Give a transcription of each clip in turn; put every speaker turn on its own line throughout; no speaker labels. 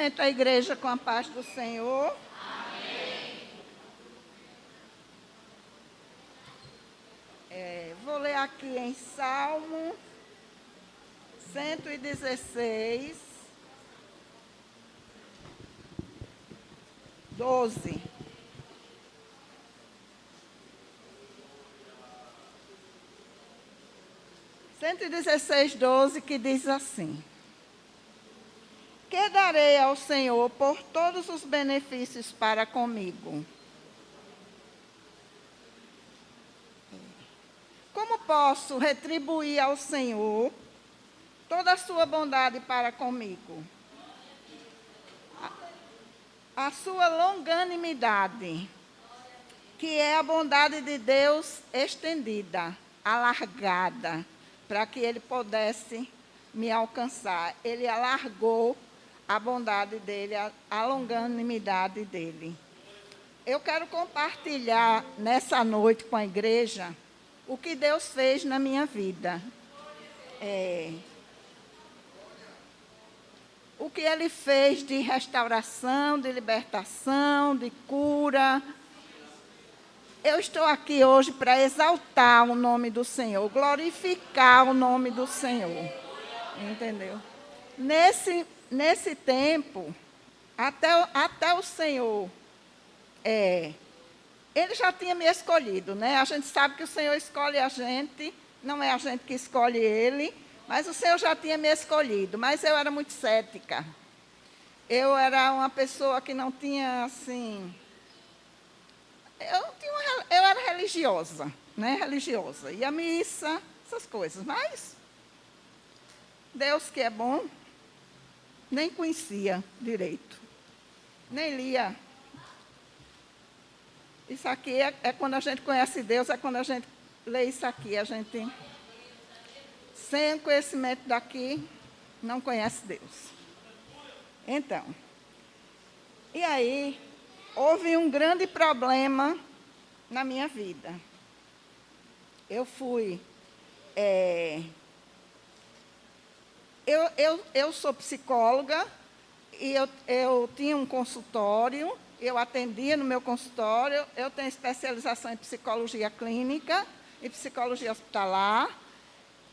Cumprimento a igreja com a paz do Senhor. Vou ler aqui em Salmo 116, 12. Cento e 16, 12, que diz assim: Que darei ao Senhor por todos os benefícios para comigo? Como posso retribuir ao Senhor toda a sua bondade para comigo? A sua longanimidade, que é a bondade de Deus estendida, alargada, para que Ele pudesse me alcançar. Ele alargou a bondade dEle, a longanimidade dEle. Eu quero compartilhar nessa noite com a igreja o que Deus fez na minha vida. O que Ele fez de restauração, de libertação, de cura. Eu estou aqui hoje para exaltar o nome do Senhor, glorificar o nome do Senhor. Entendeu? Nesse tempo, até o Senhor, Ele já tinha me escolhido, né? A gente sabe que o Senhor escolhe a gente, não é a gente que escolhe Ele, mas o Senhor já tinha me escolhido. Mas eu era muito cética. Eu era uma pessoa que não tinha, assim... Eu era religiosa, né? Religiosa. Ia à missa, essas coisas. Mas Deus, que é bom, nem conhecia direito. Nem lia. Isso aqui é quando a gente conhece Deus, é quando a gente lê isso aqui. A gente, sem conhecimento daqui, não conhece Deus. Então, e aí, houve um grande problema na minha vida. Eu fui... Eu sou psicóloga e eu tinha um consultório, eu atendia no meu consultório, eu tenho especialização em psicologia clínica e psicologia hospitalar,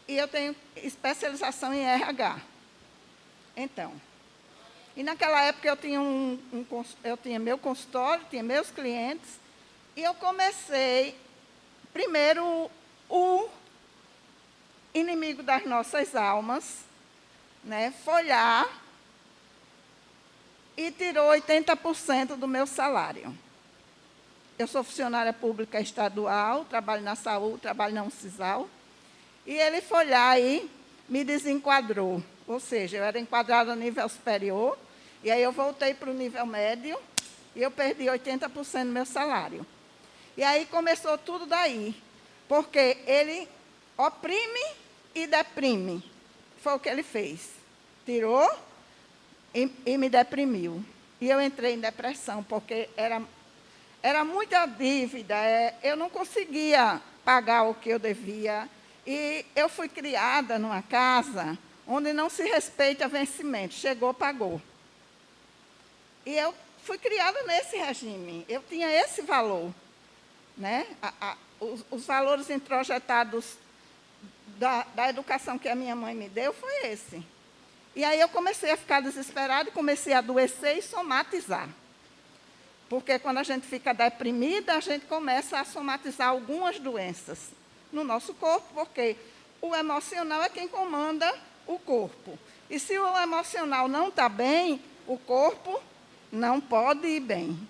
e eu tenho especialização em RH. Então, e naquela época eu tinha meu consultório, tinha meus clientes, e eu comecei, primeiro, o inimigo das nossas almas, né, foi lá e tirou 80% do meu salário. Eu sou funcionária pública estadual, trabalho na saúde, trabalho na UNCISAL, e ele foi lá e me desenquadrou. Ou seja, eu era enquadrada no nível superior, e aí eu voltei para o nível médio, e eu perdi 80% do meu salário. E aí começou tudo daí, porque ele oprime e deprime. Foi o que ele fez. Tirou e me deprimiu. E eu entrei em depressão, porque era muita dívida, eu não conseguia pagar o que eu devia. E eu fui criada numa casa onde não se respeita vencimento. Chegou, pagou. E eu fui criada nesse regime. Eu tinha esse valor, né? Os valores introjetados da educação que a minha mãe me deu foi esse. E aí eu comecei a ficar desesperada e comecei a adoecer e somatizar. Porque quando a gente fica deprimida, a gente começa a somatizar algumas doenças no nosso corpo, porque o emocional é quem comanda o corpo. E se o emocional não está bem, o corpo não pode ir bem.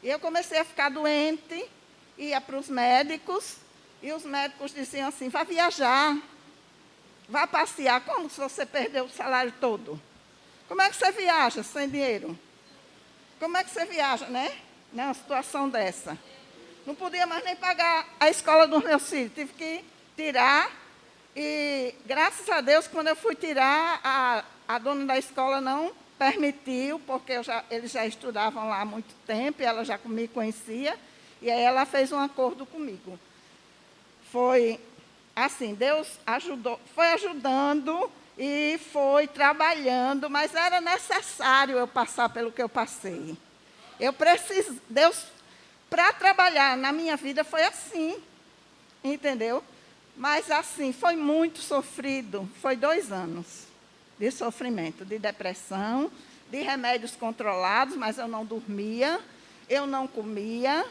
E eu comecei a ficar doente, ia para os médicos, e os médicos diziam assim: vá viajar, vá passear. Como se você perdeu o salário todo? Como é que você viaja sem dinheiro? Como é que você viaja, né? Numa situação dessa. Não podia mais nem pagar a escola dos meus filhos. Tive que tirar. E, graças a Deus, quando eu fui tirar, a dona da escola não permitiu, porque eles já estudavam lá há muito tempo, e ela já me conhecia. E aí ela fez um acordo comigo. Foi assim, Deus foi ajudando, e foi trabalhando, mas era necessário eu passar pelo que eu passei. Deus, para trabalhar na minha vida foi assim, entendeu? Mas assim, foi muito sofrido, foi 2 anos de sofrimento, de depressão, de remédios controlados, mas eu não dormia, eu não comia.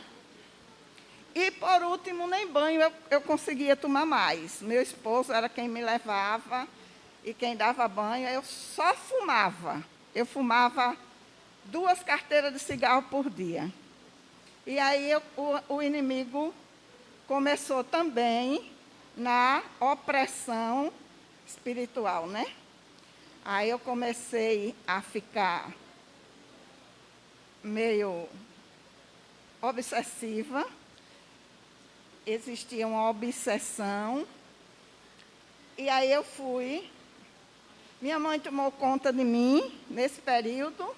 E, por último, nem banho eu conseguia tomar mais. Meu esposo era quem me levava e quem dava banho, eu só fumava. Eu fumava 2 carteiras de cigarro por dia. E aí o inimigo começou também na opressão espiritual, né? Aí eu comecei a ficar meio obsessiva. Existia uma obsessão. E aí eu fui. Minha mãe tomou conta de mim nesse período.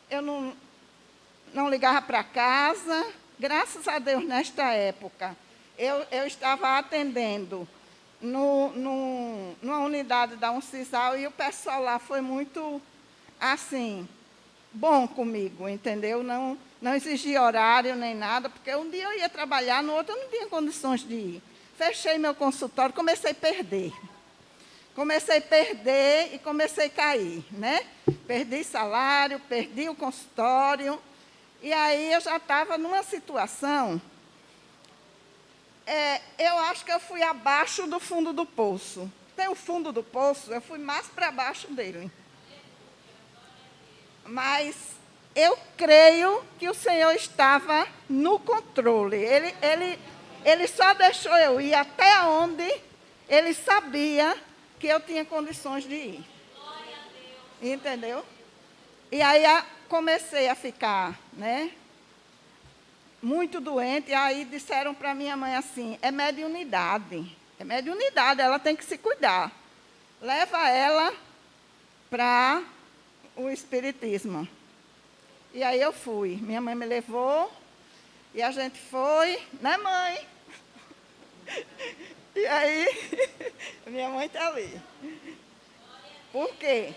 Eu não ligava para casa. Graças a Deus, nesta época, eu estava atendendo numa unidade da Uncisal e o pessoal lá foi muito, assim, bom comigo, entendeu? Não exigia horário nem nada, porque um dia eu ia trabalhar, no outro eu não tinha condições de ir. Fechei meu consultório, comecei a perder. Comecei a perder e comecei a cair, né? Perdi salário, perdi o consultório. E aí eu já estava numa situação, eu acho que eu fui abaixo do fundo do poço. Tem o fundo do poço, eu fui mais para baixo dele. Mas eu creio que o Senhor estava no controle. Ele só deixou eu ir até onde ele sabia que eu tinha condições de ir. Entendeu? E aí comecei a ficar, né, muito doente. E aí disseram para minha mãe assim, é mediunidade, ela tem que se cuidar. Leva ela para o espiritismo. E aí eu fui. Minha mãe me levou e a gente foi, né, mãe? E aí, minha mãe está ali. Por quê?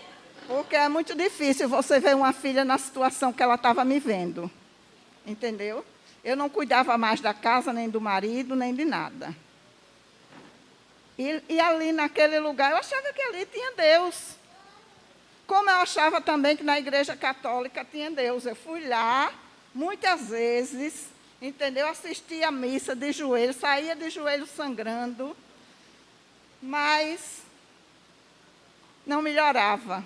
Porque é muito difícil você ver uma filha na situação que ela estava me vendo. Entendeu? Eu não cuidava mais da casa, nem do marido, nem de nada. E ali naquele lugar, eu achava que ali tinha Deus. Como eu achava também que na igreja católica tinha Deus. Eu fui lá, muitas vezes, entendeu? Assistia a missa de joelho, saía de joelho sangrando, mas não melhorava.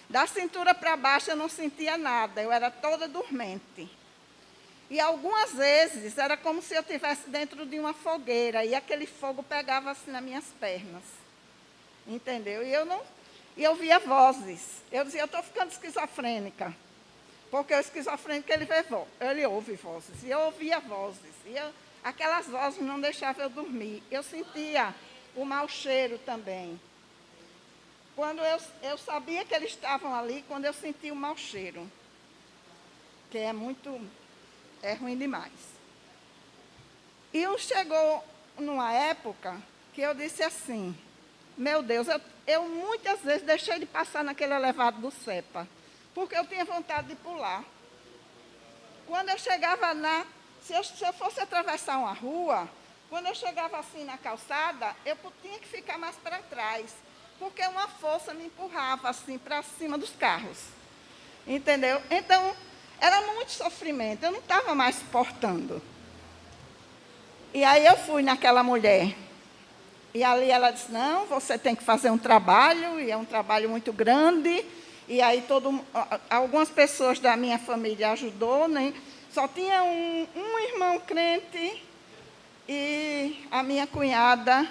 Da cintura para baixo eu não sentia nada, eu era toda dormente. E algumas vezes era como se eu estivesse dentro de uma fogueira e aquele fogo pegava assim nas minhas pernas. Entendeu? E eu via vozes. Eu dizia, eu estou ficando esquizofrênica. Porque o esquizofrênico, ele ouve vozes. E eu ouvia vozes. Aquelas vozes não deixavam eu dormir. Eu sentia o mau cheiro também. Quando eu sabia que eles estavam ali, quando eu sentia o mau cheiro. Que é ruim demais. E chegou numa época que eu disse assim, meu Deus, eu muitas vezes deixei de passar naquele elevado do CEPA, porque eu tinha vontade de pular. Quando eu chegava se eu fosse atravessar uma rua, quando eu chegava assim na calçada, eu tinha que ficar mais para trás, porque uma força me empurrava assim para cima dos carros. Entendeu? Então, era muito sofrimento, eu não estava mais suportando. E aí eu fui naquela mulher. E ali ela disse, não, você tem que fazer um trabalho, e é um trabalho muito grande. E aí algumas pessoas da minha família ajudou, né? Só tinha um irmão crente e a minha cunhada,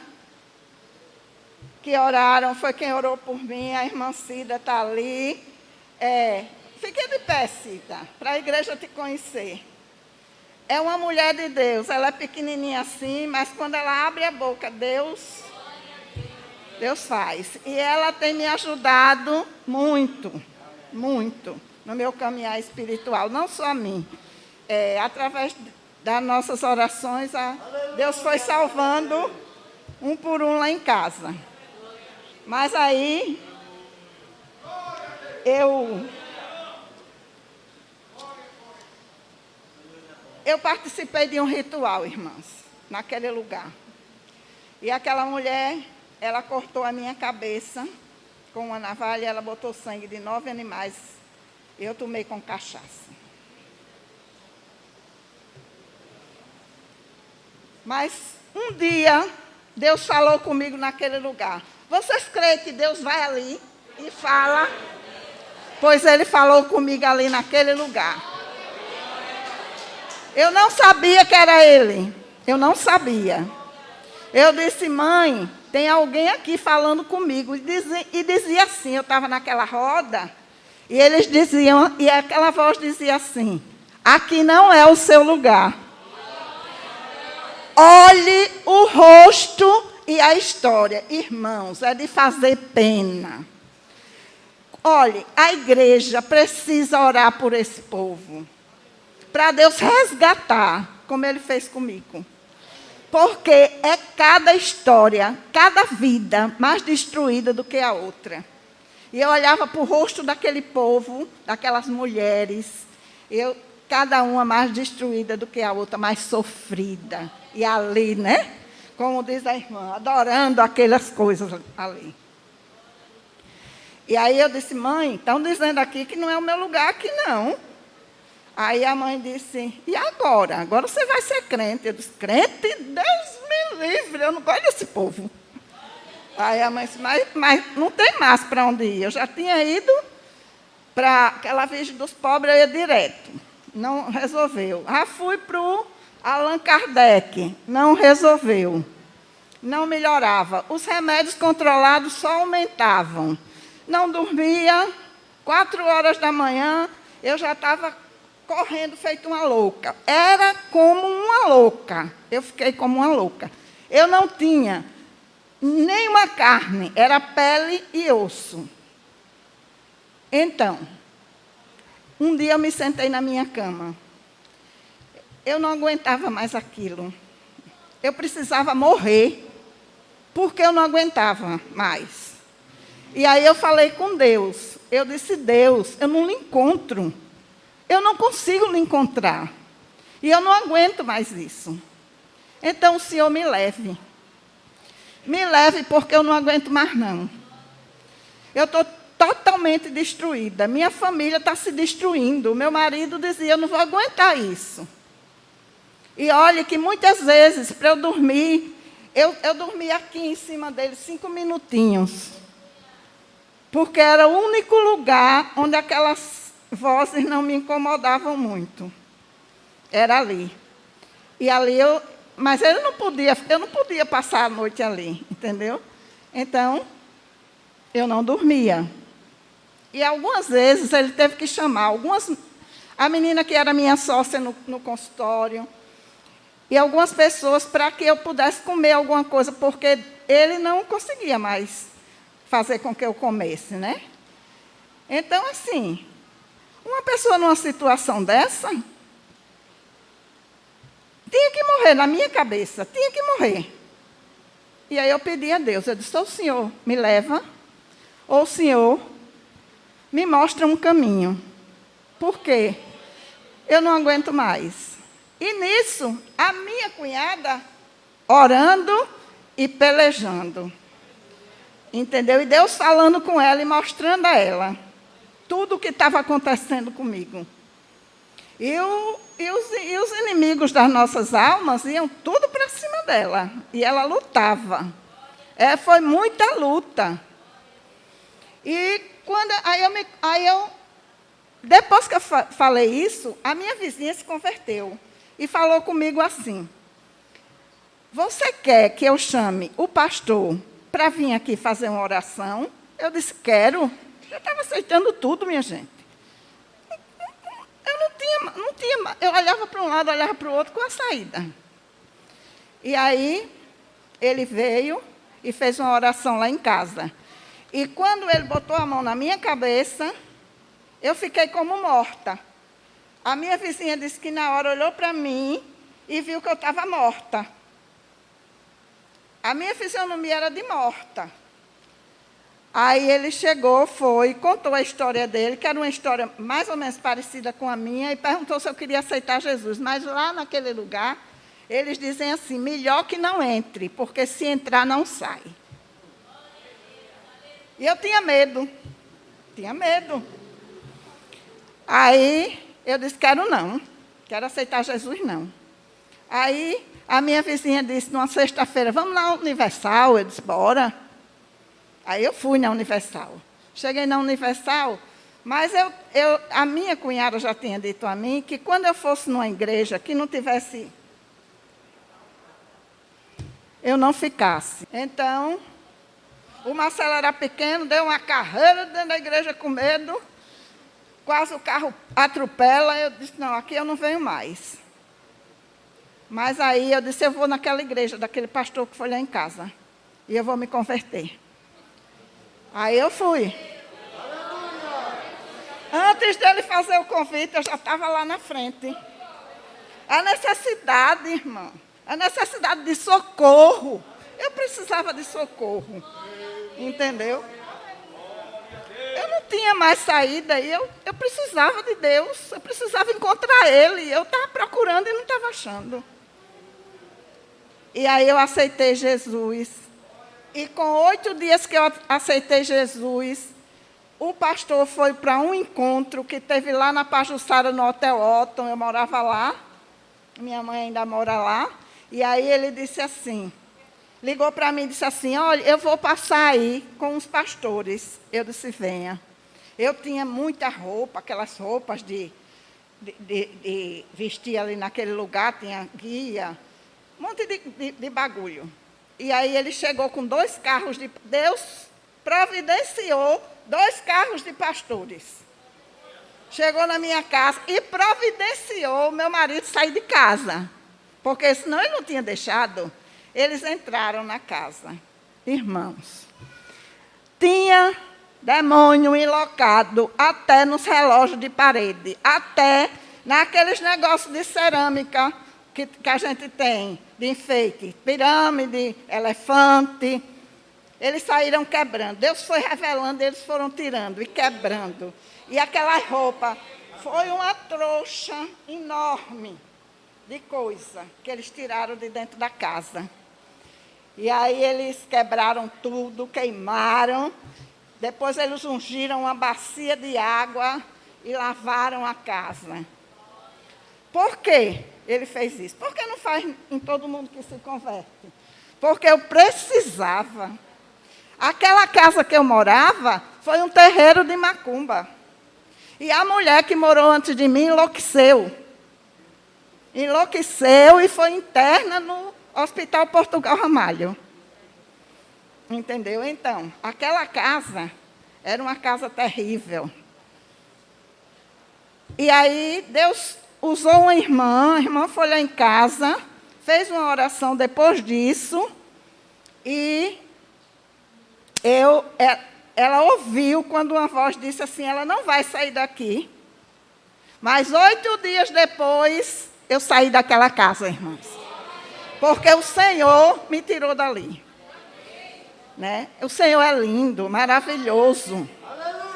que oraram, foi quem orou por mim, a irmã Cida está ali. Fique de pé, Cida, para a igreja te conhecer. É uma mulher de Deus, ela é pequenininha assim, mas quando ela abre a boca, Deus faz. E ela tem me ajudado muito, muito, no meu caminhar espiritual, não só a mim. Através das nossas orações, Deus foi salvando um por um lá em casa. Mas aí, eu participei de um ritual, irmãs, naquele lugar. E aquela mulher, ela cortou a minha cabeça com uma navalha, ela botou sangue de 9 animais. Eu tomei com cachaça. Mas um dia, Deus falou comigo naquele lugar. Vocês creem que Deus vai ali e fala? Pois Ele falou comigo ali naquele lugar. Eu não sabia que era Ele. Eu não sabia. Eu disse, mãe, tem alguém aqui falando comigo. E dizia assim, eu estava naquela roda, e eles diziam, e aquela voz dizia assim, aqui não é o seu lugar. Olhe o rosto e a história. Irmãos, é de fazer pena. Olhe, a igreja precisa orar por esse povo. Para Deus resgatar, como Ele fez comigo. Porque é cada história, cada vida mais destruída do que a outra. E eu olhava para o rosto daquele povo, daquelas mulheres, cada uma mais destruída do que a outra, mais sofrida. E ali, né? Como diz a irmã, adorando aquelas coisas ali. E aí eu disse, mãe, estão dizendo aqui que não é o meu lugar aqui, não. Aí a mãe disse, e agora? Agora você vai ser crente. Eu disse, crente? Deus me livre, eu não gosto desse povo. Aí a mãe disse, mas não tem mais para onde ir. Eu já tinha ido para aquela Virgem dos Pobres, eu ia direto. Não resolveu. Já fui para o Allan Kardec, não resolveu. Não melhorava. Os remédios controlados só aumentavam. Não dormia, 4 horas da manhã, eu já estava correndo feito uma louca. Era como uma louca. Eu fiquei como uma louca. Eu não tinha nenhuma carne, era pele e osso. Então, um dia eu me sentei na minha cama. Eu não aguentava mais aquilo. Eu precisava morrer, porque eu não aguentava mais. E aí eu falei com Deus. Eu disse, Deus, eu não lhe encontro. Eu não consigo lhe encontrar. E eu não aguento mais isso. Então o Senhor me leve. Me leve porque eu não aguento mais não. Eu estou totalmente destruída. Minha família está se destruindo. Meu marido dizia, eu não vou aguentar isso. E olha que muitas vezes, para eu dormir, eu dormia aqui em cima dele 5 minutinhos. Porque era o único lugar onde aquelas vozes não me incomodavam muito. Era ali. E ali mas eu não podia passar a noite ali, entendeu? Então, eu não dormia. E algumas vezes ele teve que chamar a menina que era minha sócia no consultório, e algumas pessoas para que eu pudesse comer alguma coisa, porque ele não conseguia mais fazer com que eu comesse, né? Então, assim, uma pessoa numa situação dessa tinha que morrer na minha cabeça, tinha que morrer. E aí eu pedi a Deus, eu disse, ou o Senhor me leva, ou o Senhor me mostra um caminho. Por quê? Eu não aguento mais. E nisso, a minha cunhada orando e pelejando. Entendeu? E Deus falando com ela e mostrando a ela tudo o que estava acontecendo comigo. E os inimigos das nossas almas iam tudo para cima dela. E ela lutava. Foi muita luta. E depois que eu falei isso, a minha vizinha se converteu. E falou comigo assim, você quer que eu chame o pastor para vir aqui fazer uma oração? Eu disse, quero. Eu estava aceitando tudo, minha gente. Eu não tinha. Eu olhava para um lado, olhava para o outro com a saída. E aí, ele veio e fez uma oração lá em casa. E quando ele botou a mão na minha cabeça, eu fiquei como morta. A minha vizinha disse que na hora olhou para mim e viu que eu estava morta. A minha fisionomia era de morta. Aí ele chegou, contou a história dele, que era uma história mais ou menos parecida com a minha, e perguntou se eu queria aceitar Jesus. Mas lá naquele lugar, eles dizem assim, melhor que não entre, porque se entrar não sai. E eu tinha medo. Aí eu disse, quero aceitar Jesus não. Aí a minha vizinha disse, numa sexta-feira, vamos na Universal? Eu disse, bora. Aí eu fui na Universal. Cheguei na Universal, mas a minha cunhada já tinha dito a mim que quando eu fosse numa igreja que não tivesse, eu não ficasse. Então, o Marcelo era pequeno, deu uma carreira dentro da igreja com medo, quase o carro atropela. Eu disse, não, aqui eu não venho mais. Mas aí eu disse, eu vou naquela igreja, daquele pastor que foi lá em casa, e eu vou me converter. Aí eu fui. Antes dele fazer o convite, eu já estava lá na frente. A necessidade, irmã, a necessidade de socorro. Eu precisava de socorro. Entendeu? Eu não tinha mais saída, eu precisava de Deus, eu precisava encontrar Ele. Eu estava procurando e não estava achando. E aí eu aceitei Jesus. E com 8 dias que eu aceitei Jesus, o pastor foi para um encontro que teve lá na Pajuçara, no Hotel Otton. Eu morava lá, minha mãe ainda mora lá. E aí ele disse assim, ligou para mim e disse assim, olha, eu vou passar aí com os pastores. Eu disse, venha. Eu tinha muita roupa, aquelas roupas de vestir ali naquele lugar, tinha guia, um monte de bagulho. E aí ele chegou com 2 carros de... Deus providenciou 2 carros de pastores. Chegou na minha casa e providenciou o meu marido sair de casa. Porque senão ele não tinha deixado. Eles entraram na casa. Irmãos, tinha demônio enlocado até nos relógios de parede, até naqueles negócios de cerâmica que a gente tem, de enfeite, pirâmide, elefante. Eles saíram quebrando. Deus foi revelando, eles foram tirando e quebrando. E aquela roupa foi uma trouxa enorme de coisa que eles tiraram de dentro da casa. E aí eles quebraram tudo, queimaram. Depois eles ungiram uma bacia de água e lavaram a casa. Por quê ele fez isso? Por que não faz em todo mundo que se converte? Porque eu precisava. Aquela casa que eu morava foi um terreiro de macumba. E a mulher que morou antes de mim enlouqueceu. Enlouqueceu e foi interna no Hospital Portugal Ramalho. Entendeu? Então, aquela casa era uma casa terrível. E aí Deus usou uma irmã, a irmã foi lá em casa, fez uma oração depois disso, e ela ouviu quando uma voz disse assim, ela não vai sair daqui. Mas 8 dias depois, eu saí daquela casa, irmãos. Porque o Senhor me tirou dali. Né? O Senhor é lindo, maravilhoso.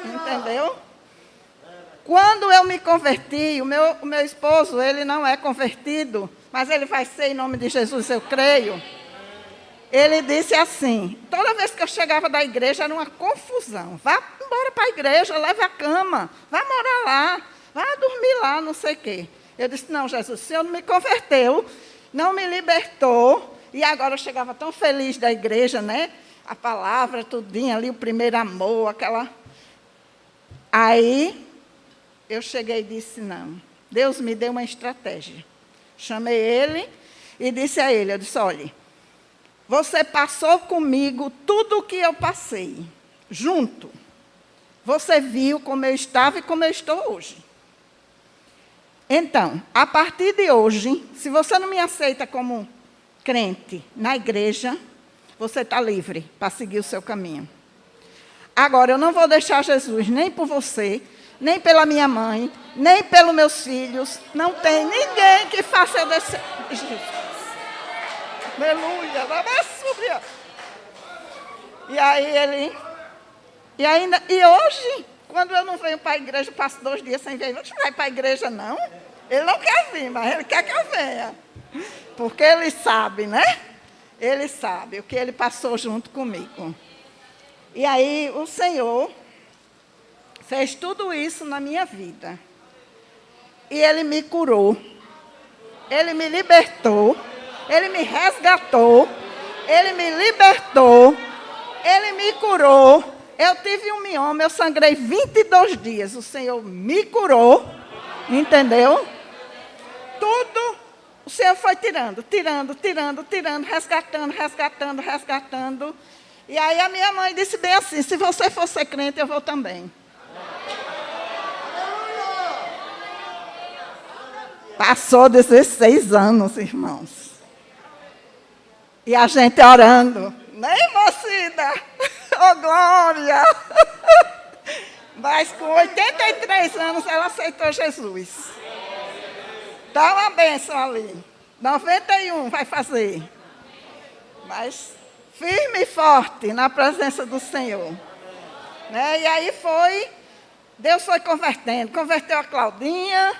Entendeu? Quando eu me converti, o meu esposo, ele não é convertido, mas ele vai ser em nome de Jesus, eu creio. Ele disse assim, toda vez que eu chegava da igreja era uma confusão. Vá embora para a igreja, leve a cama, vá morar lá, vá dormir lá, não sei o quê. Eu disse, não, Jesus, o Senhor não me converteu, não me libertou, e agora eu chegava tão feliz da igreja, né? A palavra, tudinho ali, o primeiro amor, aquela... Aí, eu cheguei e disse, não, Deus me deu uma estratégia. Chamei ele e disse a ele, eu disse, olha, você passou comigo tudo o que eu passei, junto. Você viu como eu estava e como eu estou hoje. Então, a partir de hoje, se você não me aceita como crente na igreja, você está livre para seguir o seu caminho. Agora, eu não vou deixar Jesus nem por você, nem pela minha mãe, nem pelos meus filhos. Não tem ninguém que faça eu descer. Jesus. Aleluia. E aí ele E hoje, quando eu não venho para a igreja, passo 2 dias sem vir. Não vai para a igreja, não. Ele não quer vir, mas ele quer que eu venha. Porque ele sabe, né? Ele sabe o que ele passou junto comigo. E aí o Senhor fez tudo isso na minha vida. E Ele me curou. Ele me libertou. Ele me resgatou. Ele me libertou. Ele me curou. Eu tive um mioma, eu sangrei 22 dias. O Senhor me curou. Entendeu? Tudo o Senhor foi tirando, resgatando. E aí a minha mãe disse bem assim, se você for ser crente, eu vou também. Passou 16 anos, irmãos. E a gente orando. Nem Mocida! Oh, glória! Mas com 83 anos ela aceitou Jesus. Dá uma bênção ali. 91 vai fazer. Mas firme e forte na presença do Senhor. Né? E aí Deus foi convertendo. Converteu a Claudinha.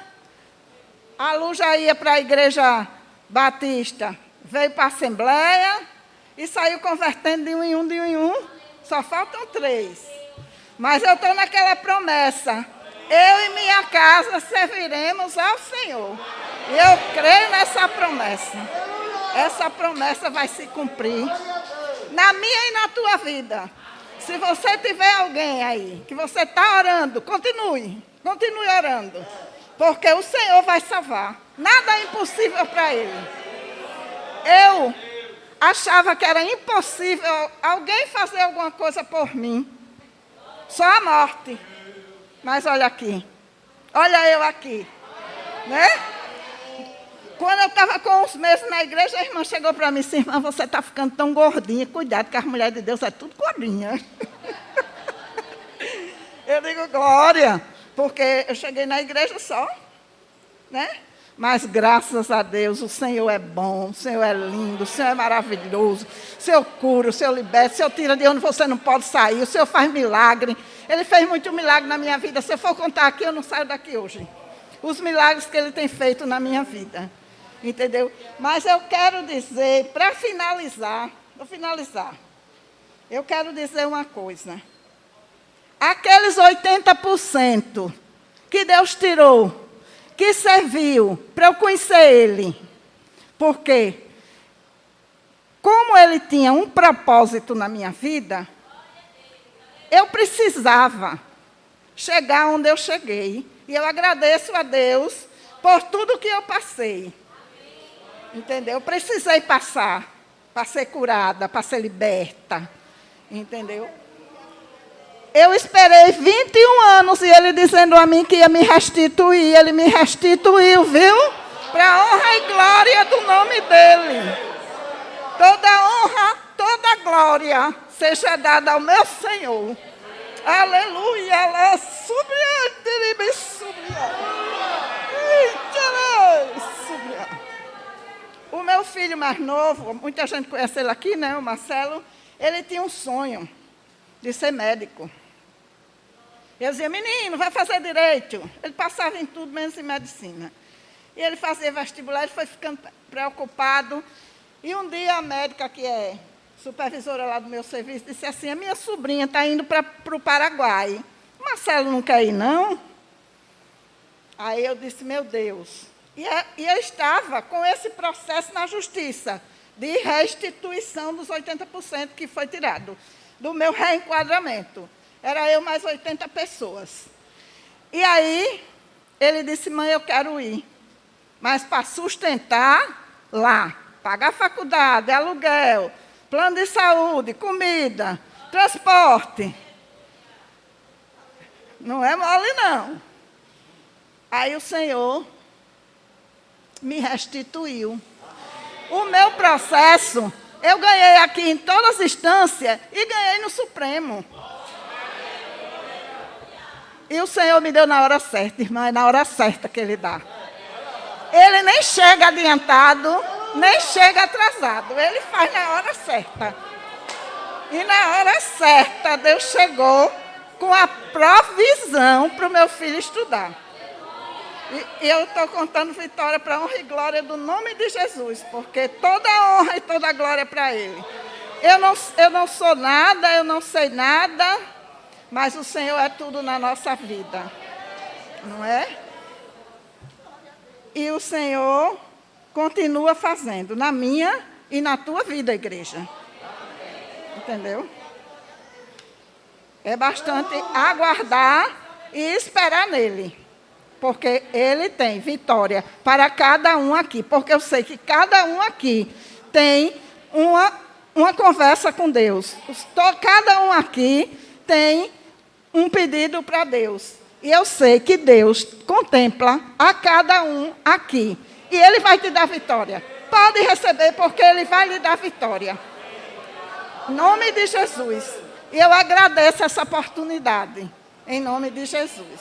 A Lu já ia para a igreja batista. Veio para a Assembleia. E saiu convertendo de um em um. Só faltam 3. Mas eu estou naquela promessa. Eu e minha casa serviremos ao Senhor. E eu creio nessa promessa. Essa promessa vai se cumprir. Na minha e na tua vida. Se você tiver alguém aí, que você está orando, continue orando. Porque o Senhor vai salvar. Nada é impossível para Ele. Eu achava que era impossível alguém fazer alguma coisa por mim. Só a morte. Mas olha aqui. Olha eu aqui. Né? Quando eu estava com uns meses na igreja, a irmã chegou para mim e disse, irmã, você está ficando tão gordinha. Cuidado, que as mulheres de Deus é tudo gordinha. Eu digo, glória. Porque eu cheguei na igreja só. Né? Mas graças a Deus, o Senhor é bom, o Senhor é lindo, o Senhor é maravilhoso. O Senhor cura, o Senhor liberta, o Senhor tira de onde você não pode sair, o Senhor faz milagre. Ele fez muito milagre na minha vida. Se eu for contar aqui, eu não saio daqui hoje. Os milagres que Ele tem feito na minha vida. Entendeu? Mas eu quero dizer, para finalizar, eu quero dizer uma coisa. Aqueles 80% que Deus tirou, que serviu para eu conhecer Ele. Porque, como Ele tinha um propósito na minha vida, eu precisava chegar onde eu cheguei. E eu agradeço a Deus por tudo que eu passei. Entendeu? Eu precisei passar para ser curada, para ser liberta. Entendeu? Eu esperei 21 anos e ele dizendo a mim que ia me restituir. Ele me restituiu, viu? Para a honra e glória do nome dele. Toda honra, toda glória seja dada ao meu Senhor. Aleluia. Ela O meu filho mais novo, muita gente conhece ele aqui, né? O Marcelo. Ele tinha um sonho de ser médico. Eu dizia, menino, vai fazer direito. Ele passava em tudo, menos em medicina. E ele fazia vestibular, ele foi ficando preocupado. E um dia a médica, que é supervisora lá do meu serviço, disse assim, a minha sobrinha está indo para o Paraguai. O Marcelo não quer ir, não? Aí eu disse, meu Deus. E eu estava com esse processo na justiça, de restituição dos 80% que foi tirado, do meu reenquadramento. Era eu mais 80 pessoas. E aí, ele disse, mãe, eu quero ir. Mas para sustentar lá, pagar faculdade, aluguel, plano de saúde, comida, transporte. Não é mole, não. Aí o Senhor me restituiu. O meu processo, eu ganhei aqui em todas as instâncias e ganhei no Supremo. E o Senhor me deu na hora certa, irmã, é na hora certa que Ele dá. Ele nem chega adiantado, nem chega atrasado. Ele faz na hora certa. E na hora certa, Deus chegou com a provisão para o meu filho estudar. E eu estou contando vitória para a honra e glória do nome de Jesus, porque toda a honra e toda a glória é para Ele. Eu não sou nada, eu não sei nada, mas o Senhor é tudo na nossa vida, não é? E o Senhor continua fazendo na minha e na tua vida, igreja. Entendeu? É bastante aguardar e esperar nele. Porque ele tem vitória para cada um aqui. Porque eu sei que cada um aqui tem uma conversa com Deus. Cada um aqui tem um pedido para Deus. E eu sei que Deus contempla a cada um aqui. E Ele vai te dar vitória. Pode receber, porque Ele vai lhe dar vitória. Em nome de Jesus. E eu agradeço essa oportunidade. Em nome de Jesus.